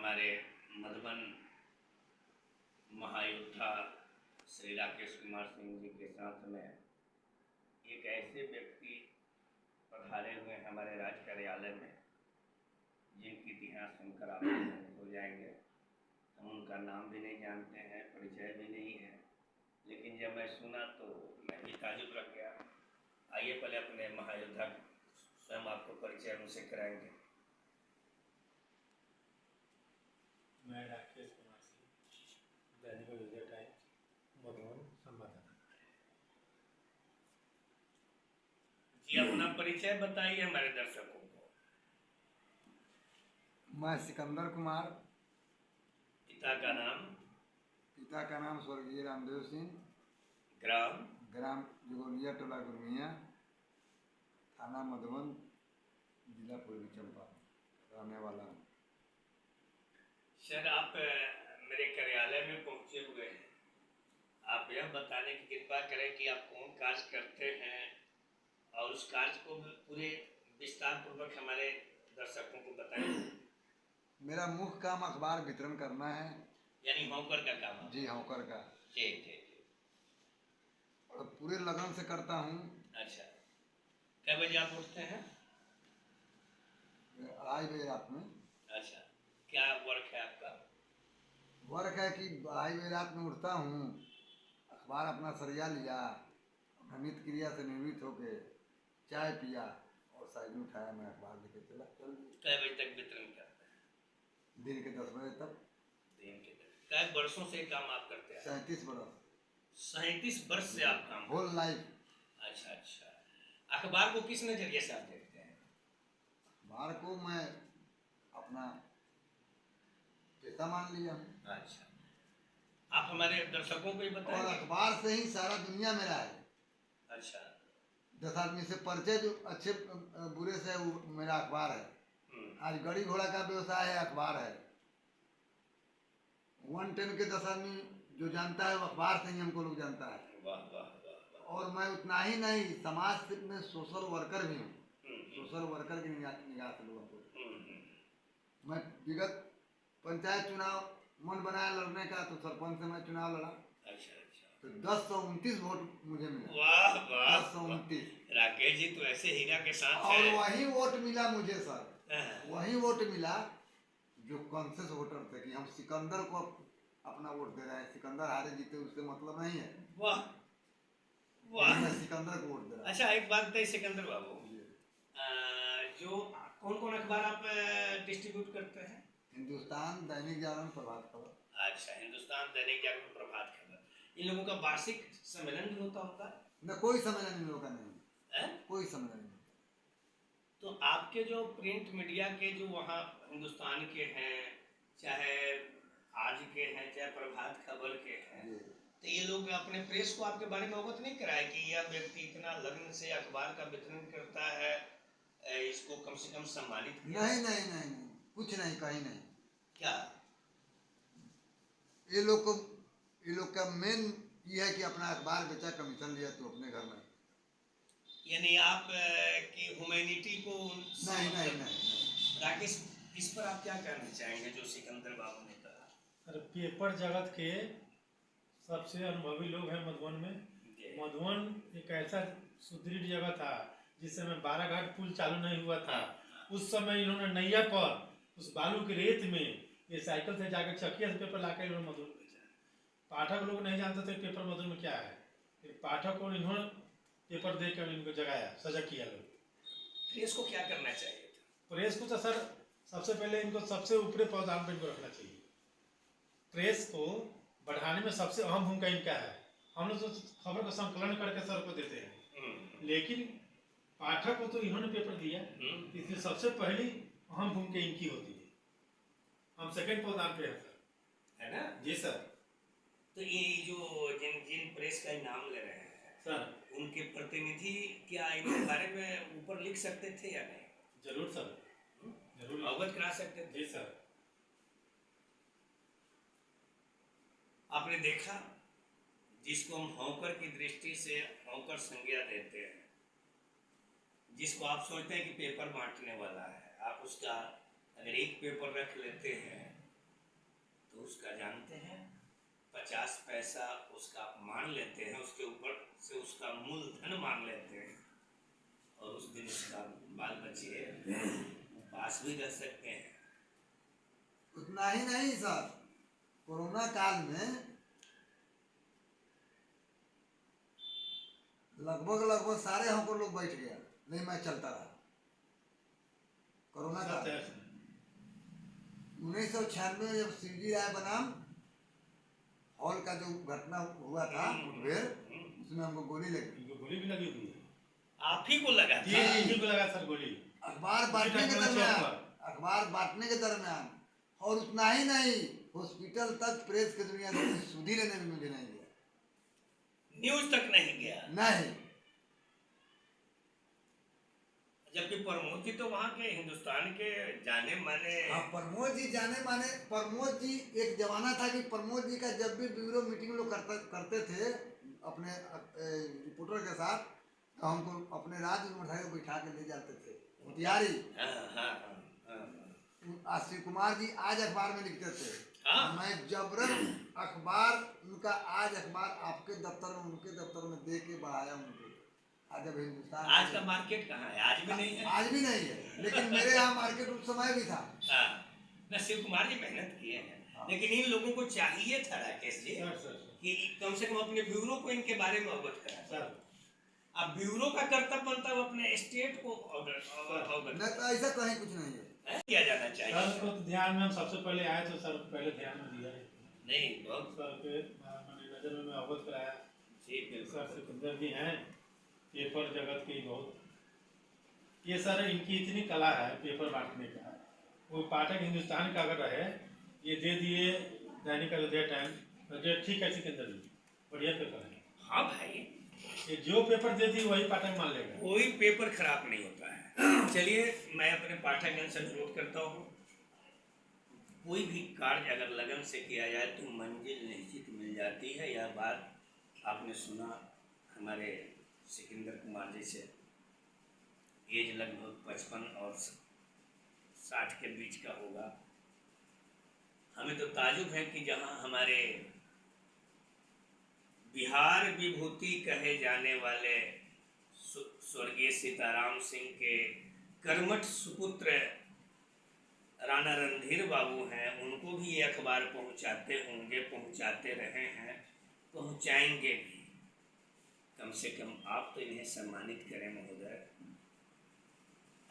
हमारे मधुबन महायोद्धा श्री राकेश कुमार सिंह जी के साथ में एक ऐसे व्यक्ति पधारे हुए हैं हमारे राज्य कार्यालय में जिनकी इतिहास सुनकर आप हो जाएंगे। हम उनका नाम भी नहीं जानते हैं, परिचय भी नहीं है, लेकिन जब मैं सुना तो मैं भी ताजुब रख गया। आइए पहले अपने महायोद्धा स्वयं आपको परिचय उनसे कराएंगे। मैं राकेश कुमार सिंह, दैनिक अयोध्या टाइम्स, मधुबन संवाददाता। जी अपना परिचय बताइए हमारे दर्शकों को। मैं सिकंदर कुमार। पिता का नाम? पिता का नाम स्वर्गीय रामदेव सिंह। ग्राम जुगोलिया, टोला गुरमिया, थाना मधुबन, जिला पूर्वी चंपारण, रहने वाला हूँ। सर, आप मेरे कार्यालय में पहुंचे हुए हैं। आप यह बताने की कृपा करें कि आप कौन कार्य करते हैं और उस कार्य को पूरे विस्तार पूर्वक हमारे दर्शकों को बताएं। मेरा मुख्य काम अखबार वितरण करना है। यानी हॉकर का काम? जी, हॉकर का। जी। और पूरे लगन से करता हूँ। अच्छा, कै बजे आप उठते हैं? 2:30 बजे रात में। अच्छा, क्या वर्क है आपका? वर्क है कि 2:30 बजे रात में उठता हूँ, अखबार अपना सरिया लिया, अपना नित्य क्रिया से निवृत्त होके चाय पिया और साइकिल उठाया, मैं अखबार लेके चल दिया। कै बजे तक वितरण करते हैं? दिन के 10 बजे तक। दिन के 10? कै वर्षों से काम आप करते हैं? 37 वर्ष। 37 वर्ष से आप काम? Whole life. अच्छा। अखबार को किस नजरिए से आप देखते हैं? अखबार को मैं अपना पेशा मान लिया हूँ। अच्छा, आप हमारे दर्शकों को ही बताएं। और अखबार से ही सारा दुनिया मेरा है। अच्छा। 10 आदमी से परिचय जो अच्छे बुरे से वो मेरा अखबार है। आज गाड़ी घोड़ा का व्यवसाय है, अखबार है। 110 के 10 आदमी जो जानता है वो अखबार से ही हमको लोग जानता है। वाह। और मैं उतना ही नहीं, समाज में सोशल वर्कर भी हूँ। सोशल वर्कर की निगाह से लोगों को मैं विगत पंचायत चुनाव मन बनाया लड़ने का, तो सरपंच से मैं चुनाव लड़ा। अच्छा। तो 1029 वोट मुझे मिला। वाह। 1029। राकेश जी तो ऐसे हीरा के साथ और है। वही वोट मिला मुझे सर, वही वोट मिला जो कॉन्शियस वोटर थे कि हम सिकंदर को अपना वोट दे रहे हैं। सिकंदर हारे जीते उससे मतलब नहीं है। वाह। मैं सिकंदर को वोट दे रहा हूं। अच्छा, एक बात बताइए सिकंदर बाबू, जो कौन अखबार आप डिस्ट्रीब्यूट करते हैं? हिंदुस्तान, दैनिक जागरण, प्रभात खबर। अच्छा, हिंदुस्तान, दैनिक जागरण, प्रभात खबर। इन लोगों का वार्षिक सम्मेलन भी होता है? न, कोई सम्मेलन इन लोगों का नहीं है। कोई सम्मेलन नहीं। तो आपके जो प्रिंट मीडिया के जो वहाँ हिंदुस्तान के हैं, चाहे आज के हैं, चाहे प्रभात खबर के हैं, तो ये लोग अपने प्रेस को आपके बारे में अवगत नहीं कराए कि यह व्यक्ति इतना लगन से अखबार का वितरण करता है, इसको कम से कम सम्मानित किया? नहीं, कुछ नहीं, कहीं नहीं। क्या ये लोग का मेन ये है कि अपना अखबार बेचा, कमीशन लिया तो अपने घर में। यानी आप की ह्यूमैनिटी को नहीं। राकेश, इस पर आप क्या कहना चाहेंगे जो सिकंदर बाबू ने कहा? अरे पेपर जगत के सबसे अनुभवी लोग हैं मधुबन में। मधुबन एक ऐसा सुदृढ़ जगह था जिस समय 12 घाट पुल चालू नहीं हुआ था। उस समय इन्होंने नैया पर उस बालू की रेत में ये साइकिल से जाकर चकिया से पेपर लाकर इन्होंने मधुबन भेजा। पाठक लोग नहीं जानते थे पेपर मधुबन में क्या है। पाठक को इन्होंने पेपर देकर इनको जगाया, सजग किया लोग। प्रेस को क्या करना चाहिए था? प्रेस को तो सर सबसे पहले इनको सबसे ऊपरी पौधान पर इनको रखना चाहिए। प्रेस को बढ़ाने में सबसे अहम भूमिका इनका है। हम लोग तो खबर का संकलन करके सर को देते हैं, लेकिन पाठक को तो इन्होंने पेपर दिया, इसलिए सबसे पहली अहम भूमिका इनकी होती है। हम सेकंड पौधान पे हैं सर, है ना? जी सर। तो ये जो जिन प्रेस का नाम ले रहे हैं सर, उनके प्रतिनिधि क्या इनके बारे में ऊपर लिख सकते थे या नहीं? जरूर सर, जरूर अवगत करा सकते थे। जी सर। आपने देखा, जिसको हम हॉकर की दृष्टि से हॉकर संज्ञा देते हैं, जिसको आप सोचते हैं कि पेपर बांटने वाला है, आप उसका अगर एक पेपर रख लेते हैं तो उसका जानते हैं 50 पैसा उसका मान लेते हैं, उसके ऊपर से उसका मूलधन मान लेते हैं, और उस दिन उसका बाल बच्चे पास भी कर सकते हैं। उतना ही नहीं सर, कोरोना काल में लगभग सारे हमको लोग बैठ गया, नहीं मैं चलता रहा। कोरोना काल 1996 जब शिवजी राय बनाम हॉल का जो घटना हुआ था मुठभेड़, उसमें हमको गोली लगी। गोली भी लगी हुई है, आप ही को लगा था? को लगा सर गोली। अखबार बांटने के दरमियान, और उतना ही नहीं, हॉस्पिटल तक प्रेस की दुनिया से सुधी लेने में मुझे नहीं गया, न्यूज तक नहीं गया। नहीं। जबकि प्रमोद जी तो वहाँ के हिंदुस्तान के जाने माने। हाँ, प्रमोद जी जाने माने। प्रमोद जी एक जमाना था कि प्रमोद जी का जब भी ब्यूरो मीटिंग लोग करते थे अपने रिपोर्टर के साथ, तो हमको अपने राज्य में बैठा के ले जाते थे मोतिहारी। आशीष कुमार जी आज अखबार में लिखते थे, मैं जबरन अखबार उनका, आज अखबार आपके दफ्तर में उनके दफ्तर में दे के बढ़ाया उनको। आज जब हिंदुस्तान, आज का मार्केट कहाँ है? आज भी नहीं है। आज भी नहीं है, लेकिन मेरे यहाँ मार्केट उस समय भी था। न शिव कुमार जी मेहनत किए हैं, लेकिन इन लोगों को चाहिए था राकेश जी कि कम से कम अपने ब्यूरो को इनके बारे में अवगत करा। अब ब्यूरो का कर्तव्य बनता है अपने स्टेट को अवगत। नहीं तो ऐसा कहीं कुछ नहीं है, किया जाना चाहिए। सर को तो ध्यान में हम सबसे पहले आए तो सर पहले ध्यान में दिया है। नहीं, बहुत सर के नजर में अवगत कराया। ठीक है सर सिकंदर जी हैं पेपर जगत के बहुत, ये सर इनकी इतनी कला है पेपर बांटने का। वो पाठक हिंदुस्तान का अगर रहे, ये दे दिए दैनिक अयोध्या टाइम, ठीक है सिकंदर जी, बढ़िया पेपर है। हाँ भाई, ये जो पेपर दे दी वही पाठक मान लेगा, कोई पेपर खराब नहीं होता है। चलिए, मैं अपने पाठकगण से अनुरोध करता हूँ, कोई भी कार्य अगर लगन से किया जाए तो मंजिल निश्चित मिल जाती है। यह बात आपने सुना हमारे सिकंदर कुमार जी से। एज लगभग 55 और 60 के बीच का होगा। हमें तो ताजुब है कि जहाँ हमारे बिहार विभूति कहे जाने वाले स्वर्गीय सीताराम सिंह के कर्मठ सुपुत्र राणा रणधीर बाबू हैं, उनको भी ये अखबार पहुंचाते होंगे, पहुंचाते रहे हैं, पहुंचाएंगे भी। कम से कम आप तो इन्हें सम्मानित करें महोदय।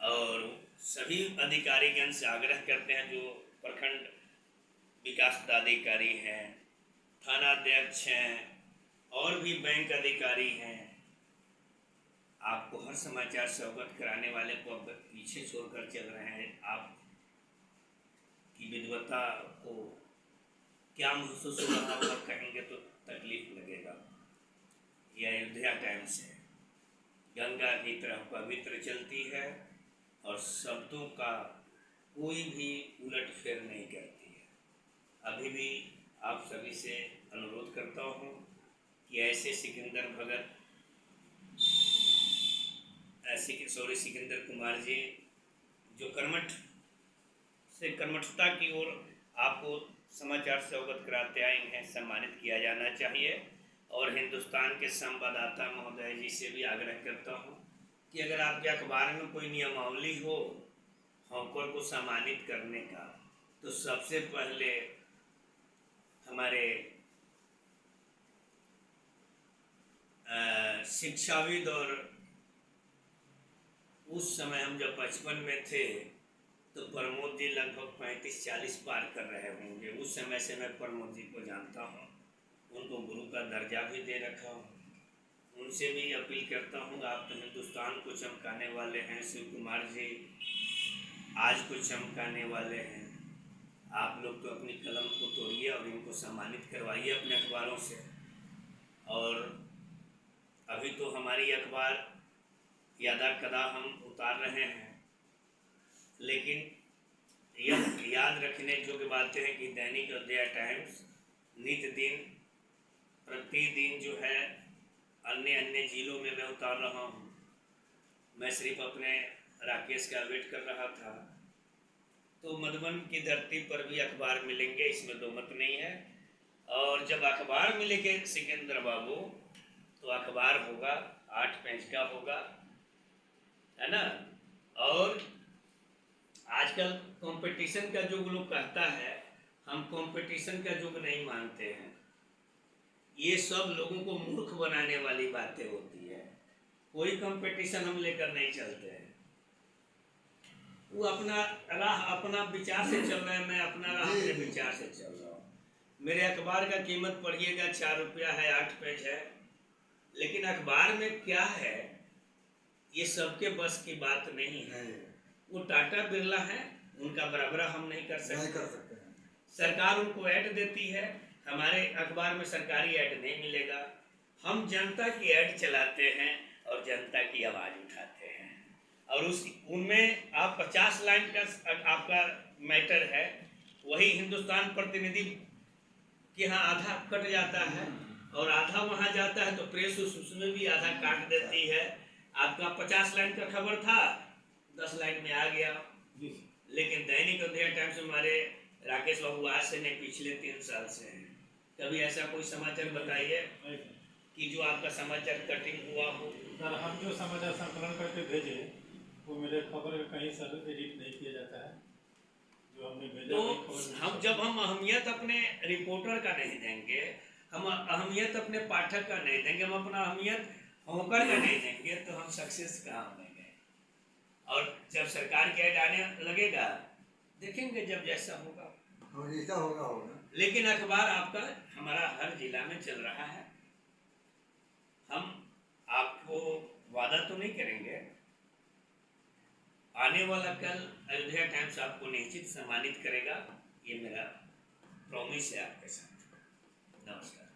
और सभी अधिकारीगण से आग्रह करते हैं, जो प्रखंड विकास पदाधिकारी हैं, थानाध्यक्ष हैं, और भी बैंक अधिकारी हैं, आपको हर समाचार से अवगत कराने वाले को अब पीछे छोड़कर चल रहे हैं। आप की विद्वता को क्या महसूस हो रहा होगा कहेंगे तो तकलीफ लगेगा। यह अयोध्या टाइम्स है, गंगा की तरह पवित्र चलती है और शब्दों का कोई भी उलट फेर नहीं करती है। अभी भी आप सभी से अनुरोध करता हूँ कि ऐसे सिकंदर भगत, सिकंदर कुमार जी जो कर्मठता की ओर आपको समाचार से अवगत कराते आए हैं, सम्मानित किया जाना चाहिए। और हिंदुस्तान के संवाददाता महोदय जी से भी आग्रह करता हूँ कि अगर आपके अखबार में कोई नियमावली हो हॉकर को सम्मानित करने का, तो सबसे पहले हमारे शिक्षाविद, और उस समय हम जब 55 में थे तो प्रमोद जी लगभग 35-40 पार कर रहे होंगे। उस समय से मैं प्रमोद जी को जानता हूँ, उनको गुरु का दर्जा भी दे रखा हूँ। उनसे भी अपील करता हूँ, आप तो हिंदुस्तान को चमकाने वाले हैं, शिव कुमार जी आज को चमकाने वाले हैं। आप लोग तो अपनी कलम को तोड़िए और इनको सम्मानित करवाइए अपने अखबारों से। और अभी तो हमारी अखबार यादा कदा हम उतार रहे हैं, लेकिन यह याद रखने योग्य बातें हैं कि दैनिक अयोध्या टाइम्स नित्य दिन प्रतिदिन जो है अन्य जिलों में मैं उतार रहा हूँ। मैं सिर्फ अपने राकेश का वेट कर रहा था तो मधुबन की धरती पर भी अखबार मिलेंगे, इसमें दो मत नहीं है। और जब अखबार मिलेंगे सिकंदर बाबू, तो अखबार होगा 8 पेज का होगा, है ना। और आजकल कंपटीशन का युग लोग कहता है, हम कंपटीशन का युग नहीं मानते हैं। ये सब लोगों को मूर्ख बनाने वाली बातें होती है। कोई कंपटीशन हम लेकर नहीं चलते हैं। वो अपना राह अपना विचार से चल रहा है, मैं अपना राह अपने विचार से चल रहा हूँ। मेरे अखबार का कीमत पढ़िएगा 4 रुपया है, 8 पेज है। लेकिन अखबार में क्या है ये सबके बस की बात नहीं है। वो टाटा बिरला है, उनका बराबरा हम नहीं कर सकते। सरकार उनको ऐड देती है, हमारे अखबार में सरकारी ऐड नहीं मिलेगा। हम जनता की ऐड चलाते हैं और जनता की आवाज़ उठाते हैं। और उनमें आप 50 लाइन का आपका मैटर है, वही हिंदुस्तान प्रतिनिधि के यहाँ आधा कट जाता है और आधा वहाँ जाता है, तो प्रेस उसमें भी आधा काट देती है। आपका 50 लाइन का खबर था, 10 लाइन में आ गया। लेकिन दैनिक अध्याय टाइम्स में हमारे राकेश बाबू आज से नहीं, पिछले 3 साल से हैं। कभी ऐसा कोई समाचार बताइए कि जो आपका समाचार कटिंग हुआ हो। सर, हम जो समाचार संकलन करके भेजे वो मेरे खबर में कहीं सर एडिट नहीं किया जाता है। जो हमने भेजा तो जब हम अहमियत अपने रिपोर्टर का नहीं देंगे, हम अहमियत अपने पाठक का नहीं देंगे, हम अपना अहमियत होकर का नहीं देंगे, तो हम सक्सेस कहाँ होंगे। और जब सरकार के ऐड आने लगेगा, देखेंगे जब जैसा होगा होगा। लेकिन अखबार आपका हमारा हर जिला में चल रहा है। हम आपको वादा तो नहीं करेंगे, आने वाला कल अयोध्या टाइम्स आपको निश्चित सम्मानित करेगा, ये मेरा प्रॉमिस है आपके साथ। नमस्कार।